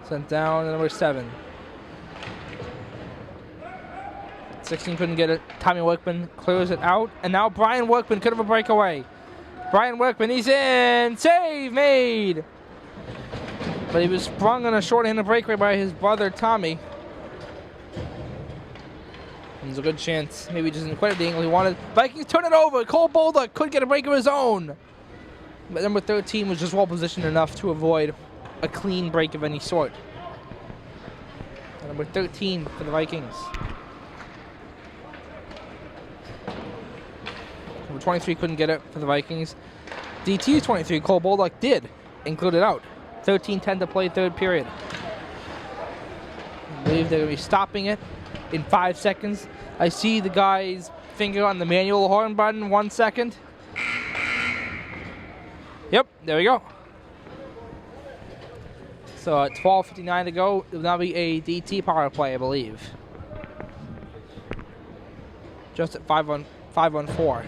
Sent down to number 7. 16 couldn't get it. Tommy Wickman clears it out. And now Brian Workman could have a breakaway. Brian Workman, he's in. Save made. But he was sprung on a short-handed breakaway by his brother Tommy. And there's a good chance. Maybe he doesn't quite have the angle he wanted. Vikings turn it over. Cole Boulder could get a break of his own. But number 13 was just well positioned enough to avoid a clean break of any sort. And number 13 for the Vikings. Number 23 couldn't get it for the Vikings. DT's 23, Cole Bolduc did include it out. 13-10 to play, third period. I believe they're going to be stopping it in 5 seconds. I see the guy's finger on the manual horn button. 1 second. Yep, there we go. So at 12:59 to go, it will now be a DT power play, I believe. Just at 5-on-4.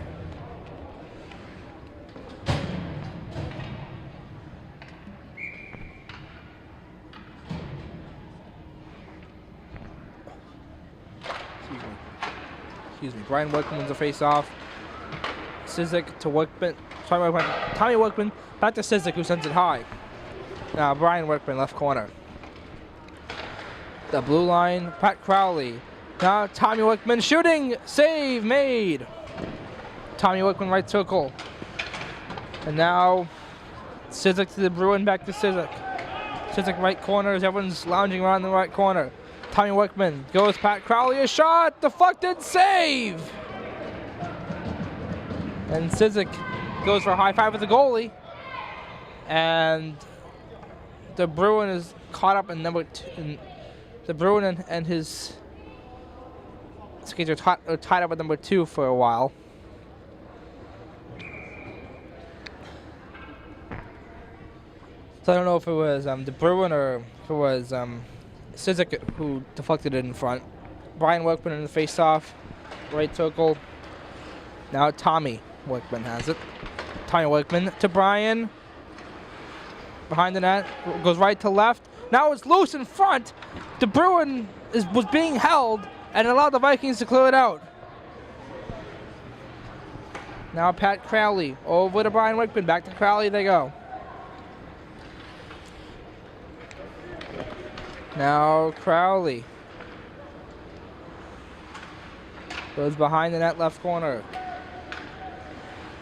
Excuse me. Brian Workman wins the face-off. Sizik to Workman. Tommy Workman back to Sizik, who sends it high. Now Brian Workman, left corner. The blue line, Pat Crowley. Now Tommy Workman shooting, save made. Tommy Workman right circle. And now Sizik to the Bruin, back to Sizik. Sizik right corner as everyone's lounging around the right corner. Tommy Workman goes Pat Crowley, a shot, deflected, save! And Sizik goes for a high five with the goalie. And the Bruin is caught up in number 2. The Bruin and his skates are tied up at number 2 for a while. So I don't know if it was the Bruin or if it was Sizik who deflected it in front. Brian Workman in the face-off, right circle. Now Tommy Workman has it. Tommy Workman to Brian. Behind the net, goes right to left. Now it's loose in front. The Bruin was being held and allowed the Vikings to clear it out. Now Pat Crowley over to Brian Workman. Back to Crowley they go. Now Crowley goes behind the net, left corner.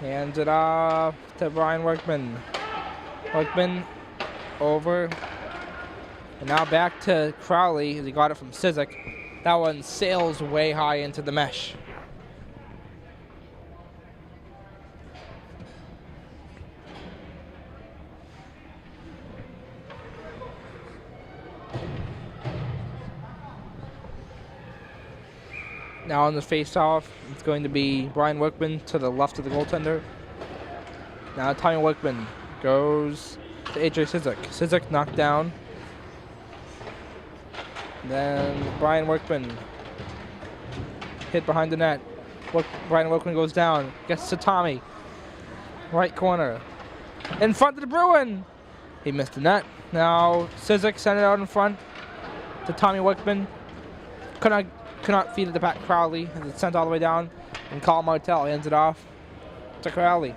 Hands it off to Brian Workman. Workman over. And now back to Crowley as he got it from Sizik. That one sails way high into the mesh. Now on the face-off, it's going to be Brian Workman to the left of the goaltender. Now Tommy Workman goes to AJ Sizik. Sizik knocked down. Then Brian Workman hit behind the net. Brian Workman goes down, gets to Tommy. Right corner. In front of the Bruin. He missed the net. Now Sizik sent it out in front to Tommy Workman. Could not feed it to Pat Crowley as it's sent all the way down. And Carl Martell ends it off to Crowley.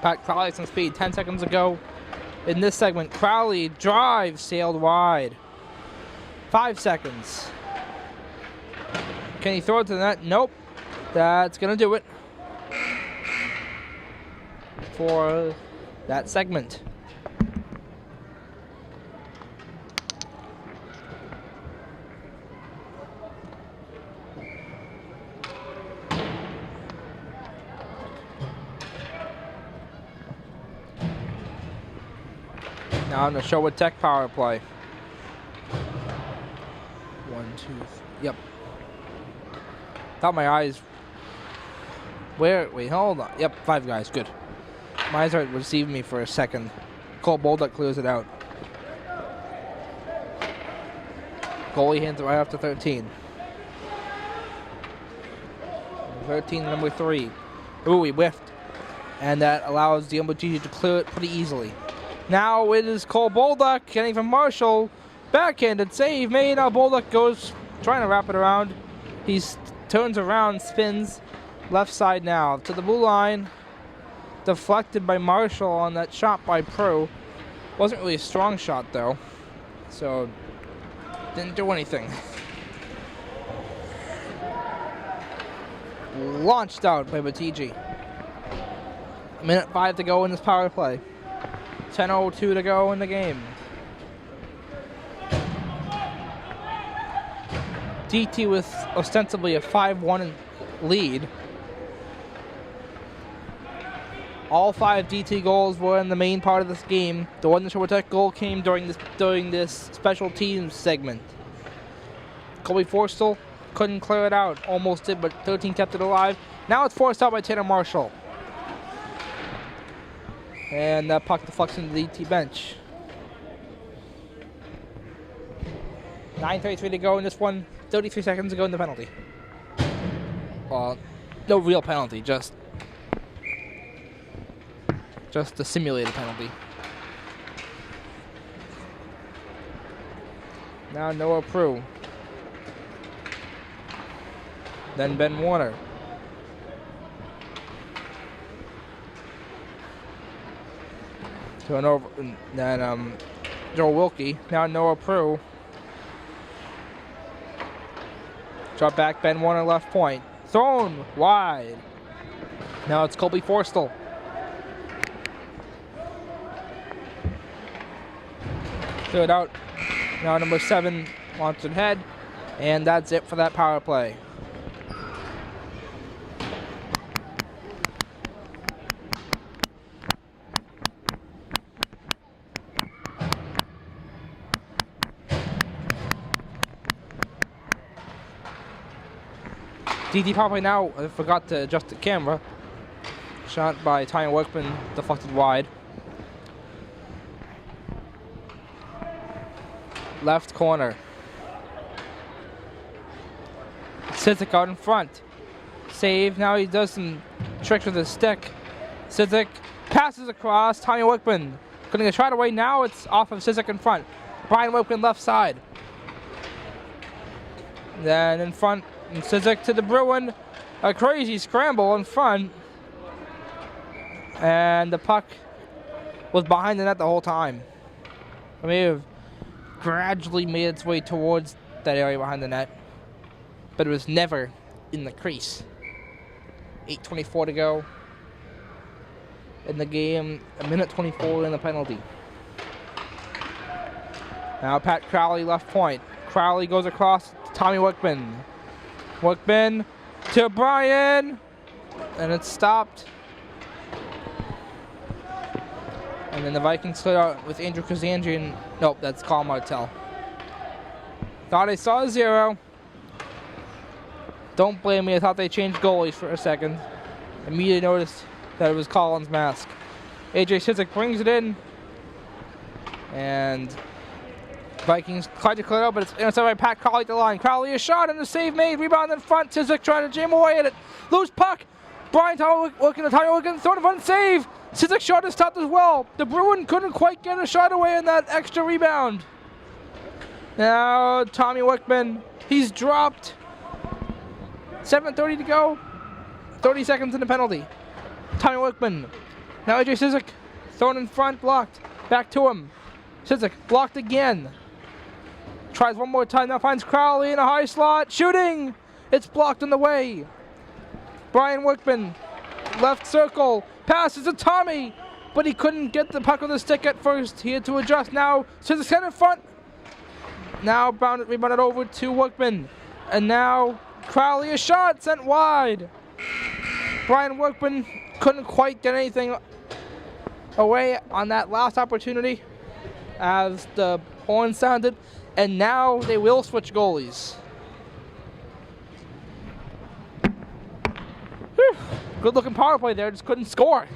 Pat Crowley some speed. 10 seconds ago in this segment. Crowley drive sailed wide. 5 seconds. Can he throw it to the net? Nope. That's going to do it for that segment. Now on the Nashoba Tech power play. 1, 2, 3. Yep. Thought my eyes Wait, hold on. Yep, 5 guys. Good. My eyes aren't receiving me for a second. Cole Bolduc clears it out. Goalie hands it right off to 13. 13, number 3. Ooh, he whiffed. And that allows the MBG to clear it pretty easily. Now it is Cole Bolduc getting from Marshall. Backhanded save made. Now Bolduc goes trying to wrap it around. He turns around, spins. Left side now to the blue line. Deflected by Marshall on that shot by Pro. Wasn't really a strong shot though. So didn't do anything. Launched out by Batiji. 1:05 to go in this power play. 10:02 to go in the game. DT with ostensibly a 5-1 lead. All 5 DT goals were in the main part of this game. The one Nashoba Tech goal came during this special teams segment. Colby Forstall couldn't clear it out. Almost did, but 13 kept it alive. Now it's forced out by Tanner Marshall. And that puck deflects into the DT bench. 9:33 to go in this one. 33 seconds to go in the penalty. Well, no real penalty, just the simulated penalty. Now Noah Prue. Then Ben Warner. Then Joe Wilkie. Now Noah Prue. Drop back, Ben Warner left point. Thrown wide. Now it's Colby Forstall. Threw it out. Now number 7 wants it head. And that's it for that power play. DT power play now. I forgot to adjust the camera. Shot by Tanya Workman, deflected wide. Left corner. Sidzik out in front. Save. Now he does some tricks with his stick. Sidzik passes across. Tanya Workman couldn't get shot away. Now it's off of Sidzik in front. Brian Workman left side. Then in front, and Sidzik to the Bruin. A crazy scramble in front. And the puck was behind the net the whole time. I may have gradually made its way towards that area behind the net, but it was never in the crease. 8:24 to go in the game, 1:24 in the penalty. Now Pat Crowley left point. Crowley goes across to Tommy Workman. Workman to Brian, and it's stopped. And then the Vikings split out with Andrew Kazandrian. Nope, that's Carl Martell. Thought I saw a 0. Don't blame me, I thought they changed goalies for a second. Immediately noticed that it was Collins' mask. AJ Sidzik brings it in. And Vikings tried to clear it out, but it's intercepted by Pat Crowley at the line. Crowley a shot and a save made. Rebound in front. Sidzik trying to jam away at it. Loose puck. Brian working the Tyler working, thrown in front, save. Sidzik shot is stopped as well. The Bruin couldn't quite get a shot away in that extra rebound. Now Tommy Workman, he's dropped. 7:30 to go. 30 seconds in the penalty. Tommy Workman. Now AJ Sidzik, thrown in front, blocked. Back to him. Sidzik blocked again. Tries one more time, now finds Crowley in a high slot. Shooting! It's blocked in the way. Brian Workman, left circle, passes to Tommy, but he couldn't get the puck with his stick at first. He had to adjust now. Sidzik center front. Now rebounded over to Workman. And now Crowley a shot sent wide. Brian Workman couldn't quite get anything away on that last opportunity as the horn sounded. And now they will switch goalies. Whew. Good looking power play there, just couldn't score.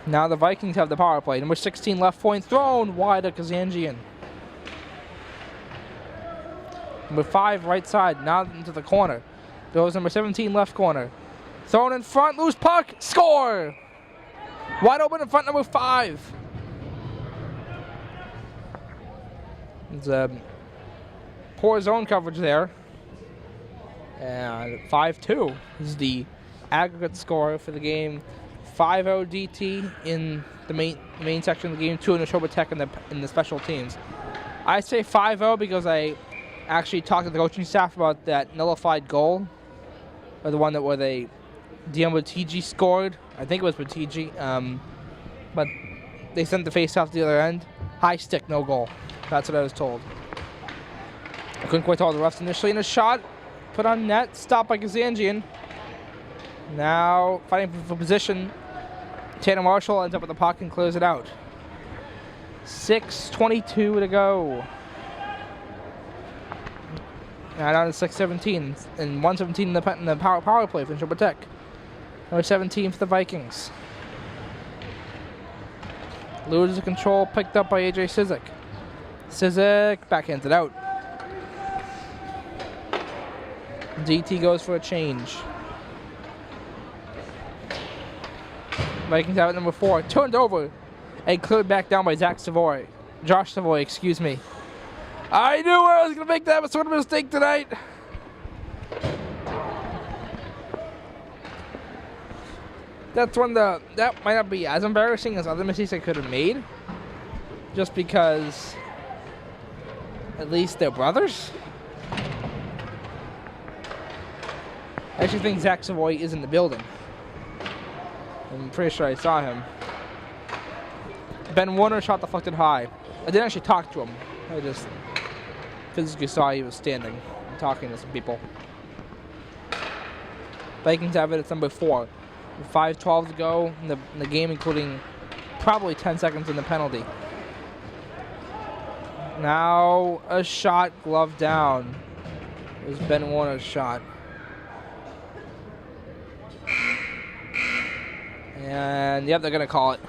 Now the Vikings have the power play. Number 16 left point thrown wide to Kazanjian. Number 5 right side, now into the corner. Goes number 17 left corner. Thrown in front, loose puck, score! Wide open in front, number 5. It's a poor zone coverage there. And 5-2 is the aggregate score for the game. 5-0 DT in the main section of the game, 2 in Nashoba Tech in the special teams. I say 5-0 because I actually talked to the coaching staff about that nullified goal, or the one that where they Dion Buttigieg scored. I think it was Buttigieg, but they sent the face off to the other end. High stick, no goal. That's what I was told. I couldn't quite tell the refs initially in a shot. Put on net, stopped by Kazanjian. Now fighting for position. Tanner Marshall ends up with the puck and clears it out. 6:22 to go. Now down to 6:17 and 1:17 in the power play for Nashoba Tech. Number 17 for the Vikings. Loses control, picked up by AJ Sizik. Sizik backhands it out. DT goes for a change. Vikings have it number 4. Turned over and cleared back down by Josh Savoy, excuse me. I knew I was going to make that sort of mistake tonight. That's one that might not be as embarrassing as other mistakes I could have made. Just because at least they're brothers. I actually think Zach Savoy is in the building. I'm pretty sure I saw him. Ben Warner shot deflected high. I didn't actually talk to him. I just physically saw he was standing and talking to some people. Vikings have it at number 4. 5:12 to go in the game, including probably 10 seconds in the penalty. Now a shot, glove down. It was Ben Warner's shot. And yep, they're going to call it.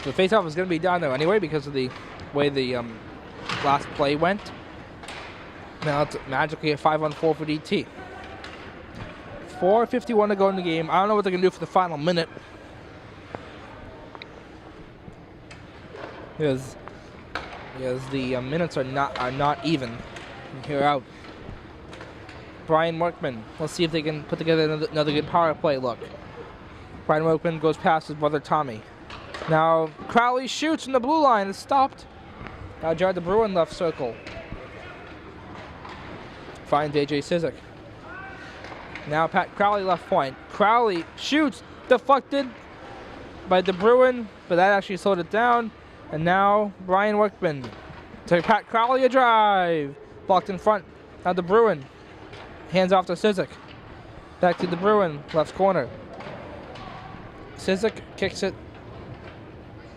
The faceoff was going to be down there anyway because of the way the last play went. Now it's magically a 5-on-4 for DT. 4:51 to go in the game. I don't know what they're going to do for the final minute. Because the minutes are not even from here out. Brian Workman. Let's see if they can put together another good power play look. Brian Workman goes past his brother Tommy. Now Crowley shoots from the blue line. It's stopped. Now Jared DeBruin left circle. Finds AJ Sizik. Now Pat Crowley left point. Crowley shoots, deflected by DeBruin, but that actually slowed it down. And now Brian Workman to Pat Crowley, a drive. Blocked in front. Now DeBruin hands off to Sizik. Back to DeBruin, left corner. Sizik kicks it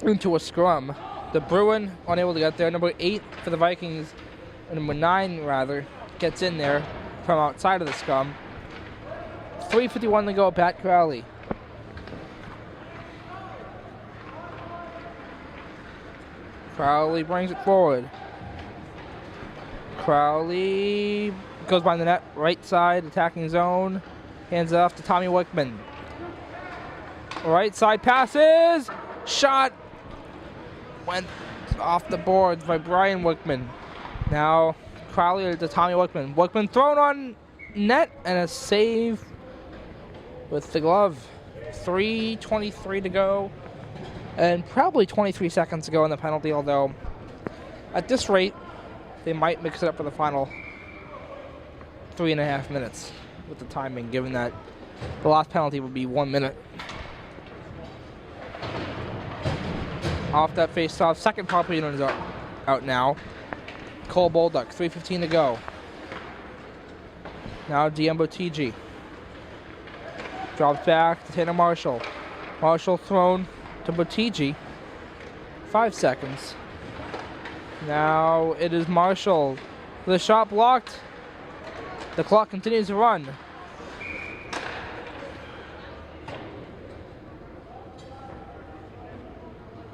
into a scrum. DeBruin unable to get there. Number 8 for the Vikings, number 9 rather, gets in there from outside of the scrum. 3:51 to go, Pat Crowley. Crowley brings it forward. Crowley goes by the net, right side, attacking zone. Hands it off to Tommy Workman. Right side passes. Shot. Went off the boards by Brian Workman. Now Crowley to Tommy Workman. Workman thrown on net and a save with the glove. 3:23 to go. And probably 23 seconds to go in the penalty, although at this rate, they might mix it up for the final 3.5 minutes with the timing, given that the last penalty would be 1 minute. off that face-off. Second power play unit is out now. Cole Bolduc, 3:15 to go. Now Diembo TG. Drops back to Tanner Marshall. Marshall thrown to Botigi. 5 seconds. Now it is Marshall. The shot blocked. The clock continues to run.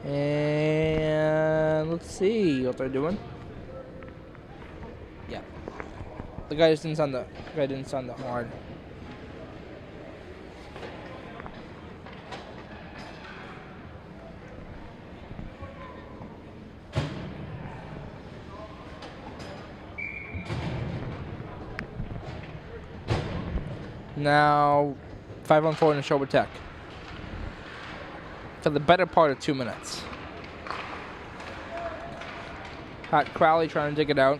And let's see what they're doing. Yeah. The guy didn't sound the horn. Now, 5-on-4 in Nashoba Tech. For the better part of 2 minutes. Pat Crowley trying to dig it out.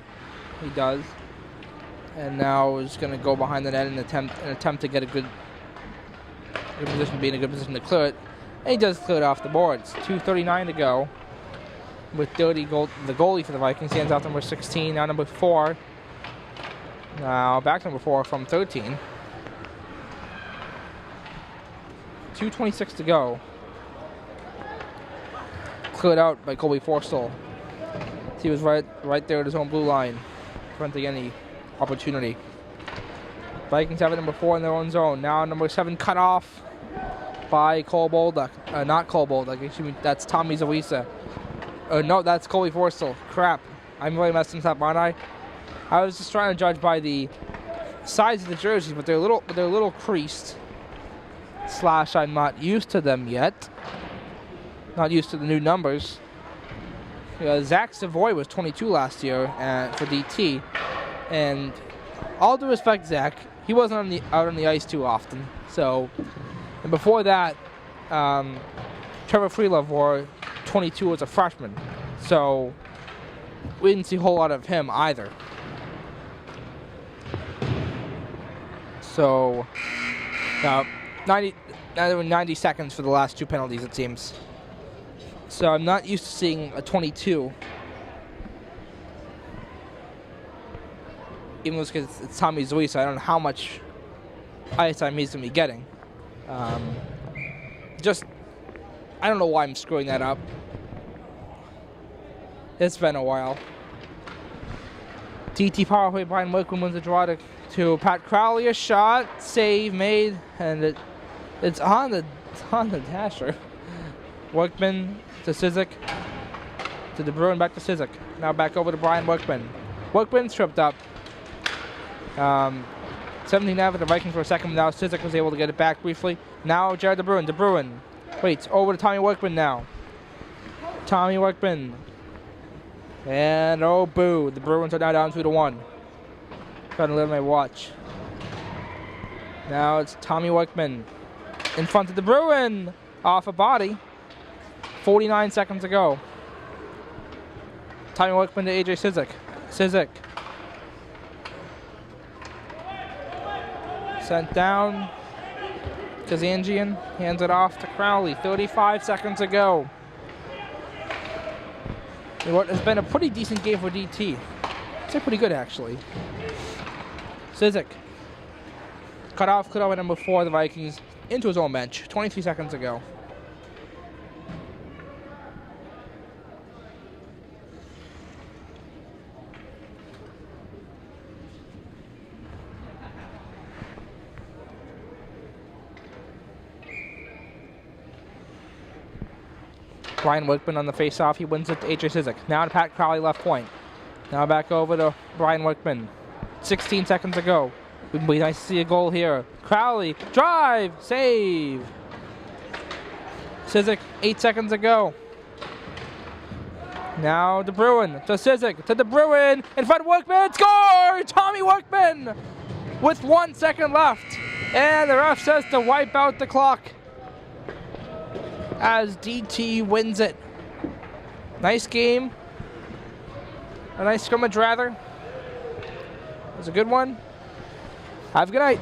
He does. And now is going to go behind the net and attempt to get a good position, be in a good position to clear it. And he does clear it off the boards. 2:39 to go. With the goalie for the Vikings, he hands out number 16, now number 4. Now back to number 4 from 13. 2:26 to go. Cleared out by Colby Forstall. He was right there at his own blue line, preventing any opportunity. Vikings have it number 4 in their own zone. Now number 7 cut off by Cole Bolduc. Not Cole Bolduc, excuse me, that's Tommy Zawisa. No, that's Colby Forstall. Crap. I'm really messing this up, aren't I? I was just trying to judge by the size of the jerseys, but they're a little creased. / I'm not used to them yet. Not used to the new numbers. Zach Savoy was 22 last year for DT, and all due respect, Zach, he wasn't out on the ice too often. So, and before that, Trevor Freelove wore 22 as a freshman. So we didn't see a whole lot of him either. So, 90 seconds for the last 2 penalties, it seems. So I'm not used to seeing a 22. Even though it's Tommy Zui, so I don't know how much ice time he's going to be getting. I don't know why I'm screwing that up. It's been a while. DT power play, Brian Workman wins the draw to Pat Crowley. A shot, save made, and it's on the dasher. Workman to Sizik, to DeBruin, back to Sizik. Now back over to Brian Workman. Workman's tripped up. 17 out of the Vikings for a second. Now Sizik was able to get it back briefly. Now Jared DeBruin. DeBruin waits over to Tommy Workman now. Tommy Workman. And oh boo, the Bruins are now down 2-1. Trying to live my watch. Now it's Tommy Workman in front of the Bruin. Off a body. 49 seconds to go. Tommy Workman to AJ Sizik. Sizik. Sent down. Kazanjian hands it off to Crowley. 35 seconds to go. What has been a pretty decent game for DT. It's pretty good, actually. Sizik. Cut off by number 4 of the Vikings into his own bench. 23 seconds to go. Brian Workman on the face-off. He wins it to AJ Sizik. Now to Pat Crowley, left point. Now back over to Brian Workman. 16 seconds to go. It would be nice to see a goal here. Crowley, drive, save. Sizik, 8 seconds to go. Now De Bruin to Sizik, to De Bruin, in front of Workman, score! Tommy Workman with 1 second left. And the ref says to wipe out the clock as DT wins it. Nice game. A nice scrimmage, rather. It was a good one. Have a good night.